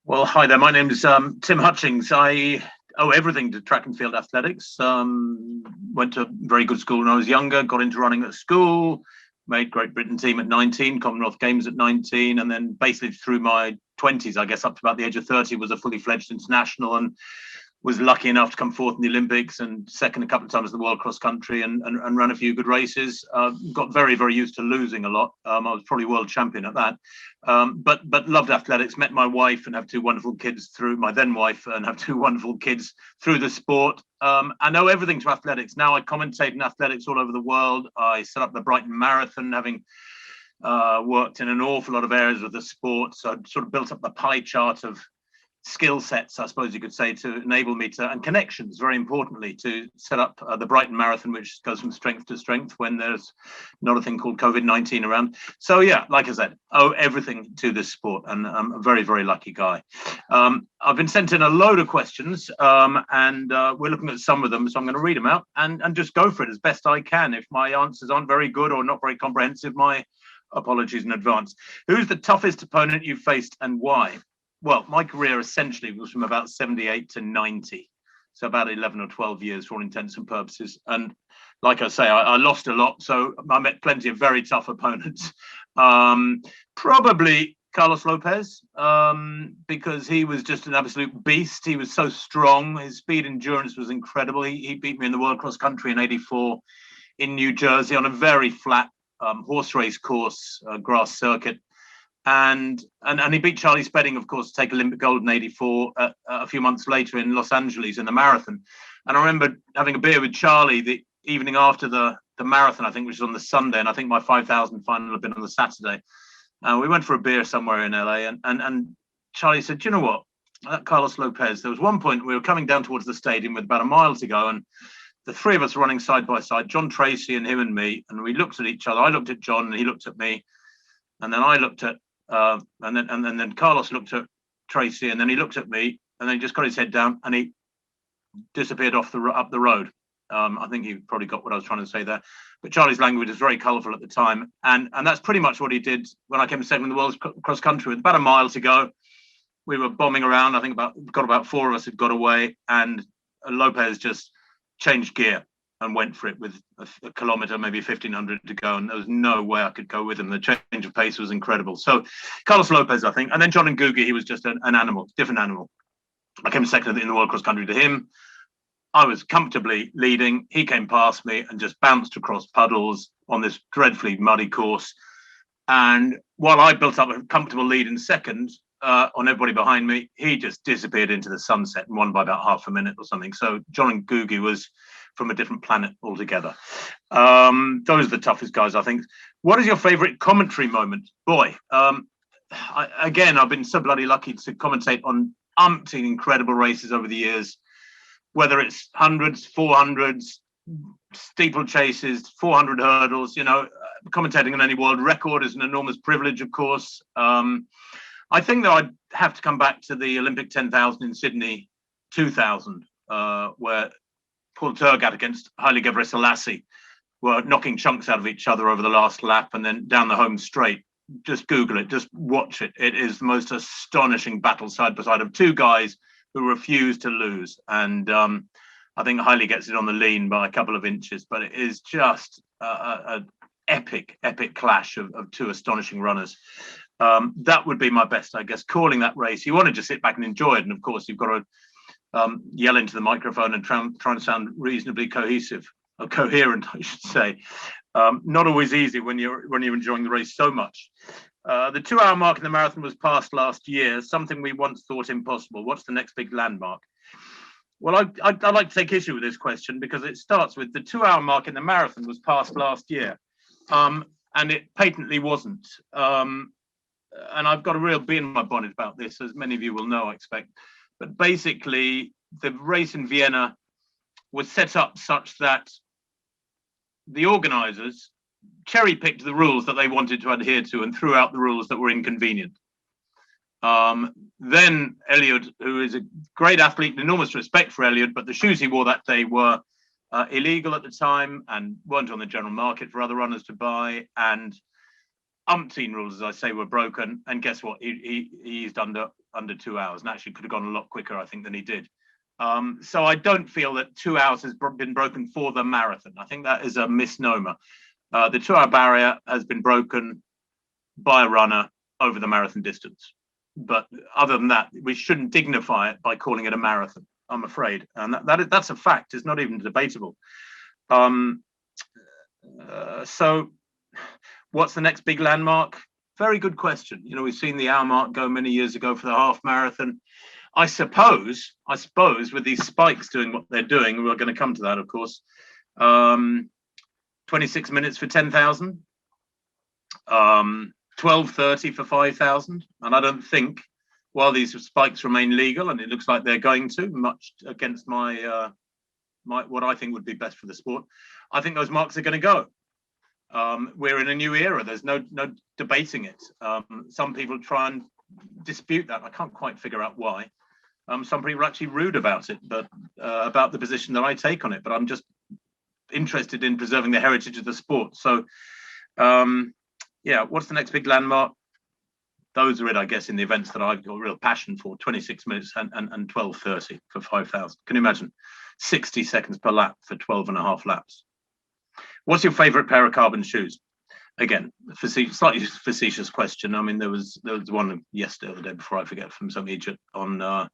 Well, hi there. My name is Tim Hutchings. I owe everything to track and field athletics. Went to a very good school when I was younger, got into running at school, made Great Britain team at 19, Commonwealth Games at 19, and then basically through my 20s, I guess up to about the age of 30, was a fully fledged international and was lucky enough to come fourth in the Olympics and second a couple of times in the World Cross Country and ran a few good races. Got very, very used to losing a lot. I was probably world champion at that. But loved athletics, met my wife and have two wonderful kids through my then wife and have two wonderful kids through the sport. I know everything to athletics. Now I commentate in athletics all over the world. I set up the Brighton Marathon, having worked in an awful lot of areas of the sport. So I sort of built up the pie chart of skill sets, I suppose you could say, to enable me to, and connections, very importantly, to set up the Brighton Marathon, which goes from strength to strength when there's not a thing called COVID-19 around. So yeah, like I said, owe everything to this sport, and I'm a very, very lucky guy. I've been sent in a load of questions, and we're looking at some of them, so I'm going to read them out and just go for it as best I can. If my answers aren't very good or not very comprehensive, my apologies in advance. Who's the toughest opponent you've faced and why? Well, my career essentially was from about 78 to 90. So about 11 or 12 years for all intents and purposes. And like I say, I lost a lot. So I met plenty of very tough opponents. Probably Carlos Lopez, because he was just an absolute beast. He was so strong. His speed endurance was incredible. He beat me in the World Cross Country in 84 in New Jersey on a very flat horse race course, grass circuit. And he beat Charlie Spedding, of course, to take Olympic gold in 84 a few months later in Los Angeles in the marathon. And I remember having a beer with Charlie the evening after the marathon, I think, which was on the Sunday. And I think my 5,000 final had been on the Saturday. We went for a beer somewhere in LA. And Charlie said, do you know what? That Carlos Lopez, there was one point we were coming down towards the stadium with about a mile to go. And the three of us were running side by side, John Tracy and him and me. And we looked at each other. I looked at John and he looked at me. And then I looked at and then Carlos looked at Tracy, and then he looked at me, and then he just got his head down, and he disappeared up the road. I think he probably got what I was trying to say there. But Charlie's language was very colourful at the time, and that's pretty much what he did when I came second in the world cross country with about a mile to go. We were bombing around. I think about four of us had got away, and Lopez just changed gear and went for it with a kilometre, maybe 1,500 to go. And there was no way I could go with him. The change of pace was incredible. So Carlos Lopez, I think. And then John Ngugi, he was just an animal, different animal. I came second in the World Cross Country to him. I was comfortably leading. He came past me and just bounced across puddles on this dreadfully muddy course. And while I built up a comfortable lead in second on everybody behind me, he just disappeared into the sunset and won by about half a minute or something. So John Ngugi was from a different planet altogether. Those are the toughest guys, I think. What is your favorite commentary moment? Boy, I've been so bloody lucky to commentate on umpteen incredible races over the years, whether it's hundreds, 400s, steeplechases, 400 hurdles, commentating on any world record is an enormous privilege, of course. I think that I'd have to come back to the Olympic 10,000 in Sydney 2000, where Paul Turgat against Haile Gebrselassie were knocking chunks out of each other over the last lap and then down the home straight. Just Google it, just watch it. It is the most astonishing battle side by side of two guys who refuse to lose. And I think Haile gets it on the lean by a couple of inches, but it is just an epic clash of two astonishing runners. That would be my best, I guess, calling that race. You want to just sit back and enjoy it. And of course, you've got to yell into the microphone and try to sound reasonably cohesive or coherent, I should say. Not always easy when you're enjoying the race so much. The 2-hour mark in the marathon was passed last year, something we once thought impossible. What's the next big landmark? Well, I'd like to take issue with this question because it starts with the 2-hour mark in the marathon was passed last year, and it patently wasn't. And I've got a real bee in my bonnet about this, as many of you will know, I expect. But basically, the race in Vienna was set up such that the organisers cherry-picked the rules that they wanted to adhere to and threw out the rules that were inconvenient. Then Eliud, who is a great athlete, enormous respect for Eliud, but the shoes he wore that day were illegal at the time and weren't on the general market for other runners to buy. And umpteen rules, as I say, were broken. And guess what? He eased under 2 hours, and actually could have gone a lot quicker, I think, than he did. So I don't feel that 2 hours has been broken for the marathon. I think that is a misnomer. The 2 hour barrier has been broken by a runner over the marathon distance. But other than that, we shouldn't dignify it by calling it a marathon, I'm afraid. And that's a fact. It's not even debatable. So what's the next big landmark? Very good question. You know, we've seen the hour mark go many years ago for the half marathon. I suppose with these spikes doing what they're doing, we're going to come to that, of course. 26 minutes for 10,000, 12:30 for 5,000. And I don't think, while these spikes remain legal, and it looks like they're going to, much against my what I think would be best for the sport, I think those marks are going to go. We're in a new era. There's no debating it. Some people try and dispute that. I can't quite figure out why. Some people are actually rude about it, but about the position that I take on it. But I'm just interested in preserving the heritage of the sport. So, yeah, what's the next big landmark? Those are it, I guess, in the events that I've got a real passion for. 26 minutes and 12:30 for 5,000. Can you imagine? 60 seconds per lap for 12 and a half laps. What's your favorite pair of carbon shoes? Again, slightly facetious question. I mean, there was one yesterday or the day before, I forget, from some idiot on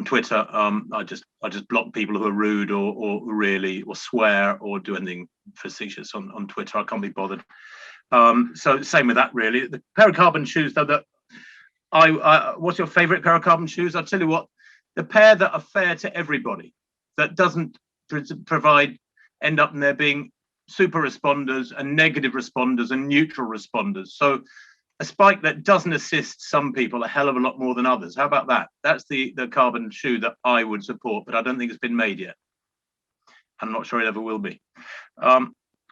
Twitter. I just block people who are rude or swear or do anything facetious on Twitter. I can't be bothered. So same with that, really. The pair of carbon shoes, though, that what's your favorite pair of carbon shoes? I'll tell you what, the pair that are fair to everybody, that doesn't end up in there being super responders and negative responders and neutral responders. So a spike that doesn't assist some people a hell of a lot more than others. How about that? That's the carbon shoe that I would support, but I don't think it's been made yet. I'm not sure it ever will be.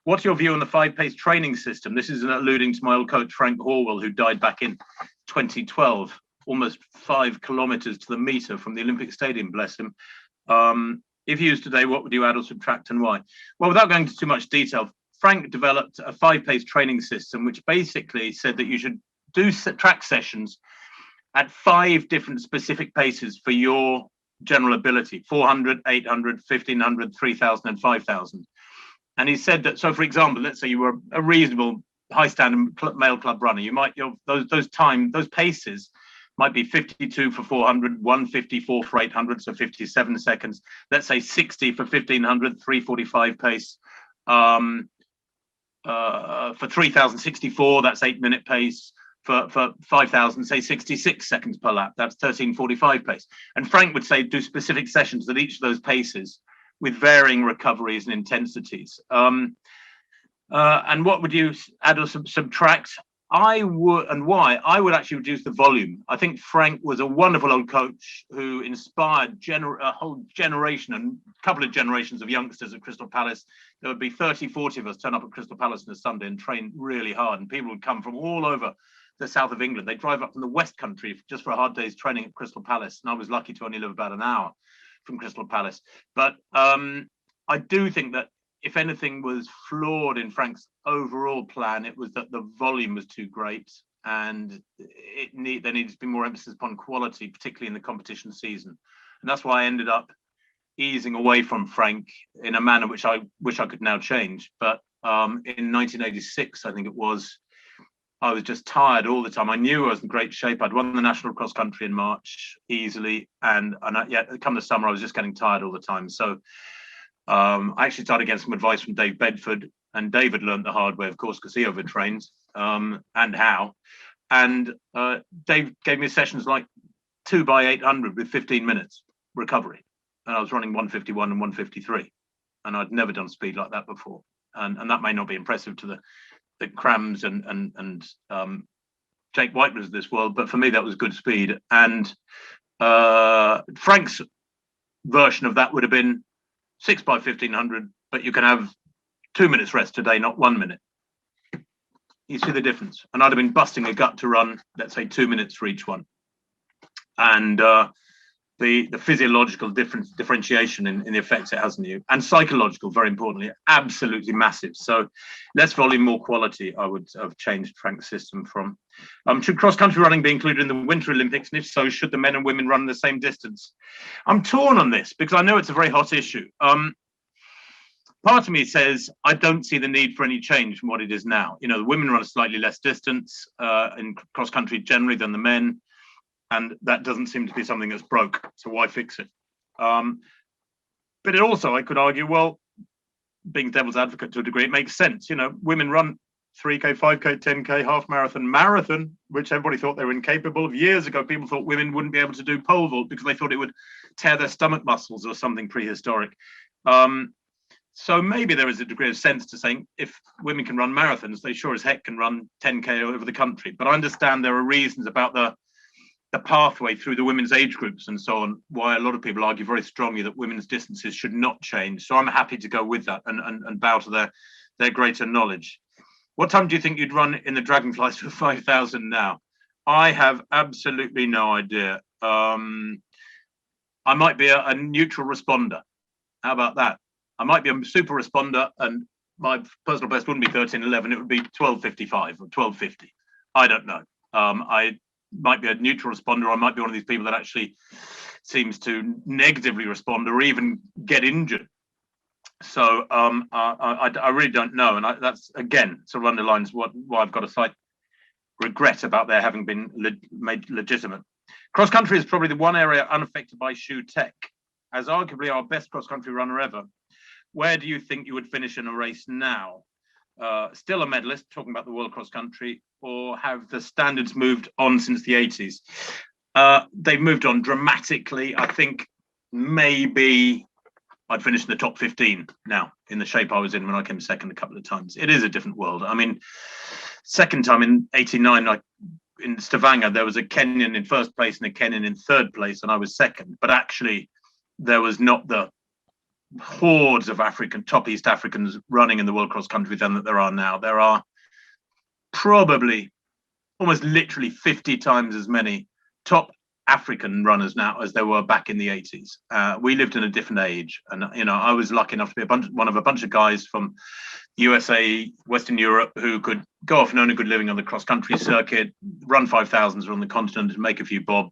What's your view on the Fivepage training system? This is alluding to my old coach, Frank Horwell, who died back in 2012, almost 5 kilometers to the meter from the Olympic Stadium, bless him. If used today, what would you add or subtract and why? Well, without going into too much detail, Frank developed a 5-pace training system, which basically said that you should do track sessions at 5 different specific paces for your general ability: 400, 800, 1500, 3000, and 5000. And he said that, so for example, let's say you were a reasonable high standard male club runner, you might, those paces might be 52 for 400, 154 for 800, so 57 seconds. Let's say 60 for 1500, 345 pace. For 3064, that's 8-minute pace. For 5,000, say 66 seconds per lap, that's 1345 pace. And Frank would say do specific sessions at each of those paces with varying recoveries and intensities. And what would you add or subtract? I would, and why? I would actually reduce the volume. I think Frank was a wonderful old coach who inspired a whole generation and a couple of generations of youngsters at Crystal Palace. There would be 30, 40 of us turn up at Crystal Palace on a Sunday and train really hard. And people would come from all over the south of England. They'd drive up from the West Country just for a hard day's training at Crystal Palace. And I was lucky to only live about an hour from Crystal Palace. But I do think that if anything was flawed in Frank's overall plan, it was that the volume was too great, and there needs to be more emphasis upon quality, particularly in the competition season. And that's why I ended up easing away from Frank in a manner which I wish I could now change. But in 1986, I think it was, I was just tired all the time. I knew I was in great shape. I'd won the national cross country in March easily, and yet come the summer, I was just getting tired all the time. So I actually started getting some advice from Dave Bedford, and David learned the hard way, of course, because he overtrained, and how. And Dave gave me sessions like 2 by 800 with 15 minutes recovery, and I was running 151 and 153, and I'd never done speed like that before. And that may not be impressive to the Crams and Jake Whitelers of this world, but for me that was good speed. And Frank's version of that would have been 6 by 1500, but you can have 2 minutes rest today, not 1 minute. You see the difference? And I'd have been busting a gut to run, let's say, 2 minutes for each one. And the physiological differentiation in the effects it has on you, and psychological, very importantly, absolutely massive. So less volume, more quality, I would have changed Frank's system from. Should cross-country running be included in the Winter Olympics? And if so, should the men and women run the same distance? I'm torn on this because I know it's a very hot issue. Part of me says I don't see the need for any change from what it is now. You know, the women run a slightly less distance in cross-country generally than the men. And that doesn't seem to be something that's broke, so why fix it? But it also, I could argue, well, being devil's advocate to a degree, it makes sense. You know, women run 3K, 5K, 10K, half marathon, which everybody thought they were incapable of. Years ago, people thought women wouldn't be able to do pole vault because they thought it would tear their stomach muscles or something prehistoric. So maybe there is a degree of sense to saying if women can run marathons, they sure as heck can run 10K over the country. But I understand there are reasons about the pathway through the women's age groups and so on, why a lot of people argue very strongly that women's distances should not change. So I'm happy to go with that and bow to their greater knowledge. What time do you think you'd run in the Dragonflies for 5,000 now? I have absolutely no idea. I might be a neutral responder. How about that? I might be a super responder and my personal best wouldn't be 13:11, it would be 12:55 or 12:50. I don't know. I might be a neutral responder. I might be one of these people that actually seems to negatively respond or even get injured. So I really don't know. And that's, again, sort of underlines why I've got a slight regret about there having been made legitimate. Cross country is probably the one area unaffected by shoe tech. As arguably our best cross country runner ever, where do you think you would finish in a race now? Still a medalist, talking about the world cross country, or have the standards moved on since the 80s? They've moved on dramatically. I think maybe I'd finish in the top 15 now, in the shape I was in when I came second a couple of times. It is a different world. I mean, second time in 89, in Stavanger, there was a Kenyan in first place and a Kenyan in third place, and I was second. But actually, there was not the hordes of top East Africans running in the world cross country then that there are now. There are probably almost literally 50 times as many top African runners now as there were back in the 80s. We lived in a different age, and you know, I was lucky enough to be one of a bunch of guys from USA, Western Europe, who could go off and earn a good living on the cross country circuit, run 5,000s around the continent and make a few bob.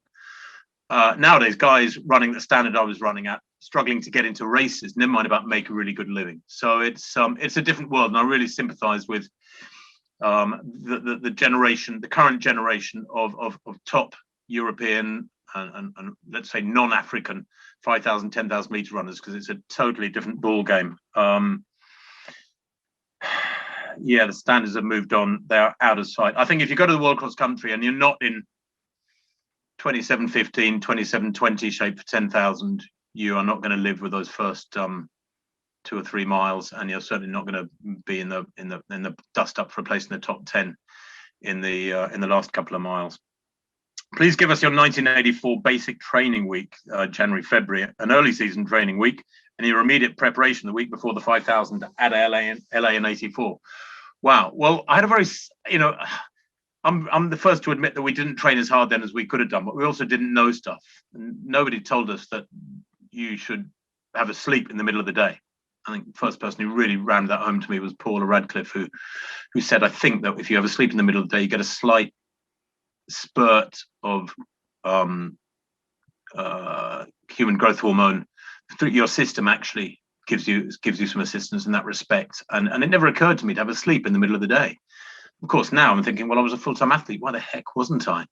Nowadays, guys running the standard I was running at, struggling to get into races, never mind about make a really good living. So it's a different world, and I really sympathise with the generation, the current generation of top European and let's say non-African 5,000, 10,000 meter runners, because it's a totally different ball game. Yeah, the standards have moved on; they are out of sight. I think if you go to the world cross country and you're not in 27:15, 27:20 shape for 10,000, you are not going to live with those first 2 or 3 miles, and you're certainly not going to be in the dust up for a place in the top 10 in the last couple of miles. Please give us your 1984 basic training week, January, February, an early season training week, and your immediate preparation the week before the 5,000 at LA in 84. Wow. Well, I had a very, you know, I'm the first to admit that we didn't train as hard then as we could have done, but we also didn't know stuff. And nobody told us that you should have a sleep in the middle of the day. I think the first person who really rammed that home to me was Paula Radcliffe, who said, I think that if you have a sleep in the middle of the day, you get a slight spurt of human growth hormone through your system, actually gives you some assistance in that respect. And it never occurred to me to have a sleep in the middle of the day. Of course, now I'm thinking, well, I was a full-time athlete. Why the heck wasn't I?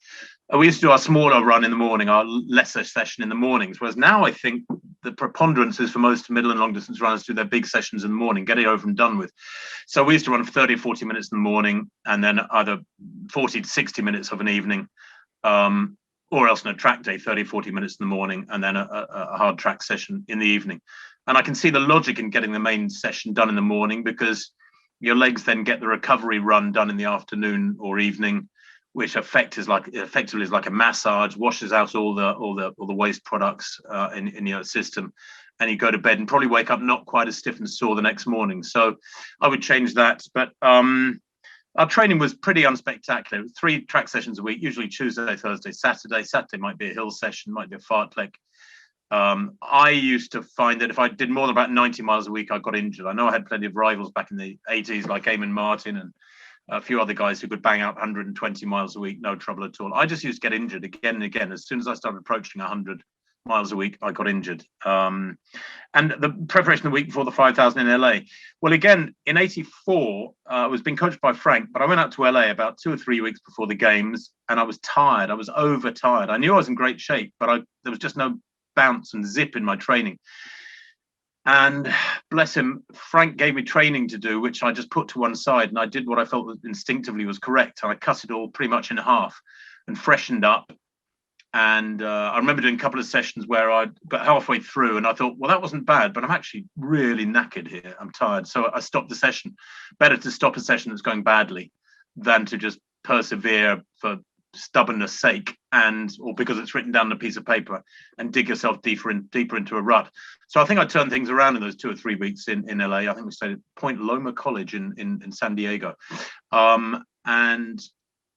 We used to do our smaller run in the morning, our lesser session in the mornings. Whereas now I think the preponderance is for most middle and long distance runners to do their big sessions in the morning, get it over and done with. So we used to run for 30 or 40 minutes in the morning, and then either 40 to 60 minutes of an evening, or else on a track day, 30, 40 minutes in the morning, and then a hard track session in the evening. And I can see the logic in getting the main session done in the morning, because your legs then get the recovery run done in the afternoon or evening, which effectively is like a massage, washes out all the waste products in your system, and you go to bed and probably wake up not quite as stiff and sore the next morning. So I would change that. But Our training was pretty unspectacular. It was 3 track sessions a week, usually Tuesday, Thursday, Saturday. Saturday might be a hill session, might be a fartlek. I used to find that if I did more than about 90 miles a week, I got injured. I know I had plenty of rivals back in the 80s, like Eamon Martin and a few other guys who could bang out 120 miles a week, no trouble at all. I just used to get injured again and again. As soon as I started approaching 100 miles a week, I got injured. And the preparation the week before the 5,000 in LA. Well, again, in 84, I was being coached by Frank, but I went out to LA about 2 or 3 weeks before the games, and I was tired. I was overtired. I knew I was in great shape, but there was just no bounce and zip in my training. And bless him, Frank gave me training to do, which I just put to one side, and I did what I felt instinctively was correct. I cut it all pretty much in half and freshened up. And I remember doing a couple of sessions where I got halfway through and I thought, well, that wasn't bad, but I'm actually really knackered here. I'm tired. So I stopped the session. Better to stop a session that's going badly than to just persevere for stubbornness sake or because it's written down on a piece of paper and dig yourself deeper into a rut. So I think I turned things around in those 2 or 3 weeks in LA. I think we stayed at Point Loma College in San Diego. And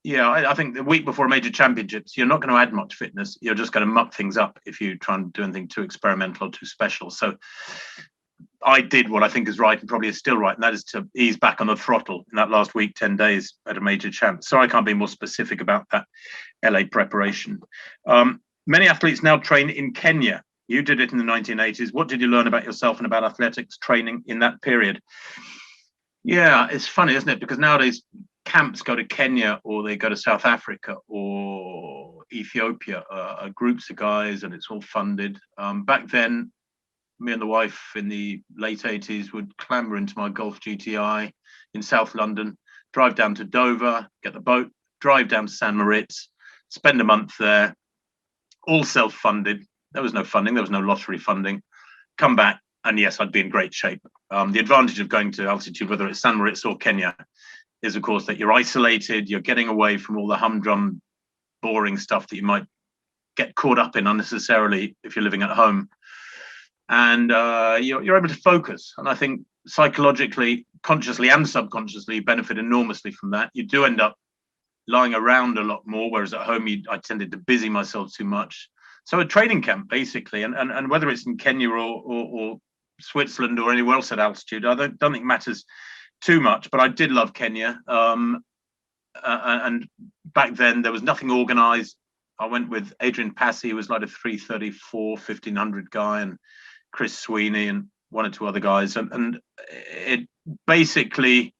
yeah, I think the week before major championships, you're not going to add much fitness. You're just going to muck things up if you try and do anything too experimental or too special. So I did what I think is right and probably is still right, and that is to ease back on the throttle in that last week, 10 days at a major champ. So I can't be more specific about that LA preparation. Many athletes now train in Kenya. You did it in the 1980s. What did you learn about yourself and about athletics training in that period? Yeah, it's funny, isn't it? Because nowadays camps go to Kenya or they go to South Africa or Ethiopia, groups of guys, and it's all funded. Back then, me and the wife in the late 80s would clamber into my Golf GTI in South London, drive down to Dover, get the boat, drive down to San Moritz, spend a month there, all self-funded. There was no funding, there was no lottery funding. Come back, and yes, I'd be in great shape. The advantage of going to altitude, whether it's San Moritz or Kenya, is of course that you're isolated, you're getting away from all the humdrum, boring stuff that you might get caught up in unnecessarily if you're living at home. And you're able to focus. And I think psychologically, consciously and subconsciously, you benefit enormously from that. You do end up lying around a lot more, whereas at home, I tended to busy myself too much. So a training camp, basically, and whether it's in Kenya or Switzerland or anywhere else at altitude, I don't think matters too much, but I did love Kenya. And back then, there was nothing organized. I went with Adrian Passy, who was like a 334, 1500 guy, and Chris Sweeney and 1 or 2 other guys. And it basically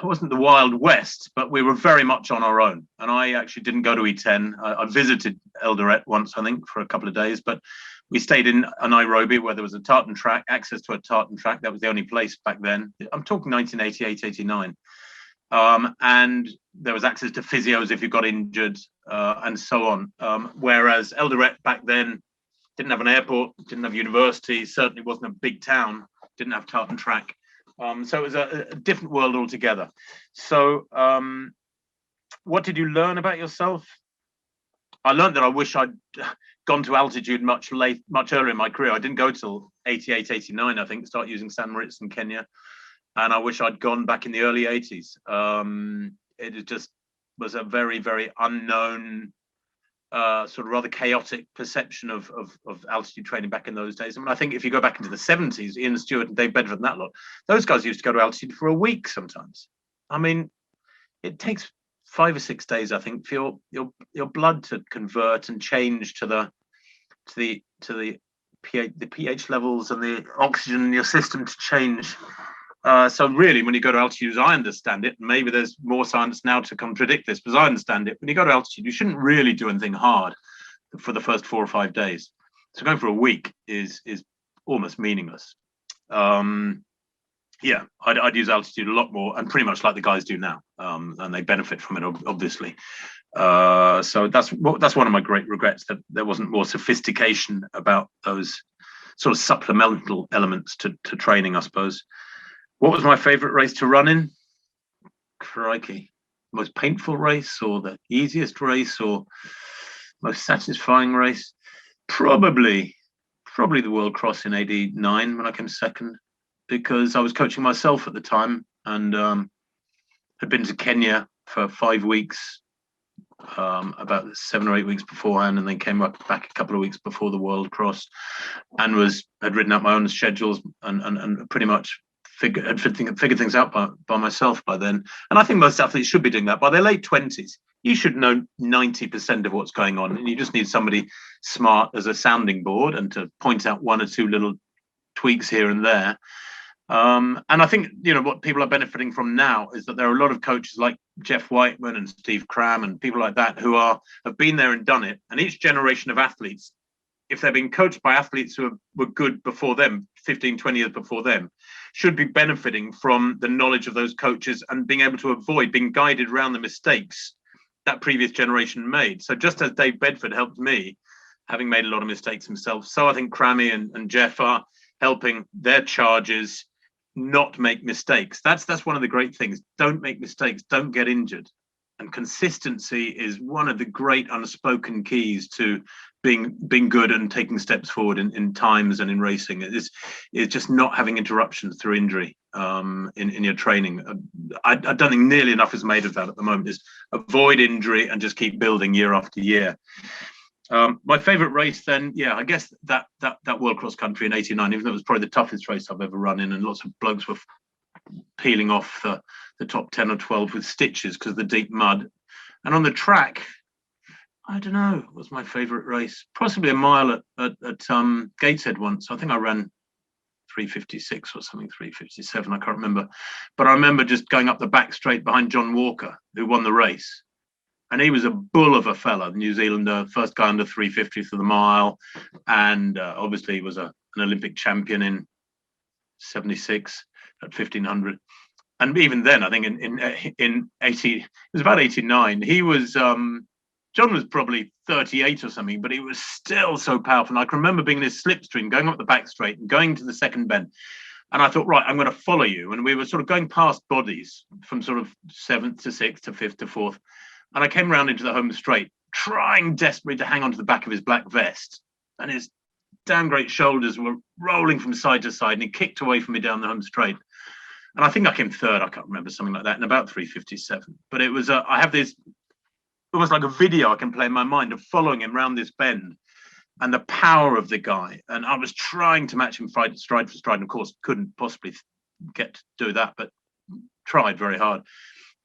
wasn't the Wild West, but we were very much on our own. And I actually didn't go to E10. I visited Eldoret once, I think, for a couple of days, but we stayed in Nairobi where there was a tartan track, access to a tartan track. That was the only place back then. I'm talking 1988, 89. And there was access to physios if you got injured and so on. Whereas Eldoret back then didn't have an airport, didn't have university, certainly wasn't a big town, didn't have tartan track. So it was a different world altogether. So what did you learn about yourself? I learned that I wish I'd gone to altitude much earlier in my career. I didn't go till 88, 89, I think, start using San Moritz in Kenya. And I wish I'd gone back in the early 80s. It just was a very, very unknown, sort of rather chaotic perception of altitude training back in those days. I mean, I think if you go back into the 70s, Ian Stewart and Dave Bedford and that lot, those guys used to go to altitude for a week sometimes. I mean, it takes 5 or 6 days, I think, for your blood to convert and change to the pH levels and the oxygen in your system to change. So really, when you go to altitude, as I understand it, maybe there's more science now to contradict this, but as I understand it, when you go to altitude, you shouldn't really do anything hard for the first 4 or 5 days. So going for a week is almost meaningless. Yeah, I'd use altitude a lot more, and pretty much like the guys do now, and they benefit from it, obviously. So that's one of my great regrets, that there wasn't more sophistication about those sort of supplemental elements to training, I suppose. What was my favorite race to run in? Crikey. Most painful race, or the easiest race, or most satisfying race? Probably the World Cross in '89 when I came second, because I was coaching myself at the time. and had been to Kenya for 5 weeks, about 7 or 8 weeks beforehand, and then came back a couple of weeks before the World Cross, and had written out my own schedules and pretty much figured things out by myself by then. And I think most athletes should be doing that by their late 20s. You should know 90% of what's going on, and you just need somebody smart as a sounding board and to point out one or two little tweaks here and there. And I think, what people are benefiting from now is that there are a lot of coaches like Jeff Whiteman and Steve Cram and people like that who have been there and done it. And each generation of athletes, if they're being coached by athletes who were good before them, 15, 20 years before them, should be benefiting from the knowledge of those coaches and being able to avoid being guided around the mistakes that previous generation made. So just as Dave Bedford helped me, having made a lot of mistakes himself, so I think Crammy and Jeff are helping their charges not make mistakes. That's one of the great things. Don't make mistakes, don't get injured. And consistency is one of the great unspoken keys to being good and taking steps forward in times and in racing. Is just not having interruptions through injury in your training. I don't think nearly enough is made of that at the moment. Is avoid injury and just keep building year after year. My favorite race then, I guess that World Cross Country in '89, even though it was probably the toughest race I've ever run in, and lots of blokes were peeling off the top 10 or 12 with stitches because of the deep mud. And on the track, I don't know, was my favorite race. Possibly a mile at Gateshead once. I think I ran 3:56 or something, 3:57, I can't remember. But I remember just going up the back straight behind John Walker, who won the race. And he was a bull of a fella, the New Zealander, first guy under 350 for the mile. And obviously he was an Olympic champion in 76 at 1500. And even then, I think in 80, it was about 89, he was, John was probably 38 or something, but he was still so powerful. And I can remember being in this slipstream, going up the back straight and going to the second bend. And I thought, right, I'm going to follow you. And we were sort of going past bodies from sort of 7th to 6th to 5th to 4th. And I came round into the home straight, trying desperately to hang on to the back of his black vest. And his damn great shoulders were rolling from side to side, and he kicked away from me down the home straight. And I think I came third, I can't remember, something like that, in about 3:57. But it was, I have this, almost like a video I can play in my mind of following him round this bend and the power of the guy. And I was trying to match him stride for stride, and of course couldn't possibly get to do that, but tried very hard.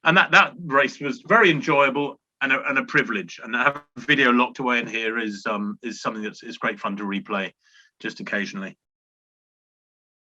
And that race was very enjoyable and a privilege. And to have a video locked away in here is something that's great fun to replay just occasionally.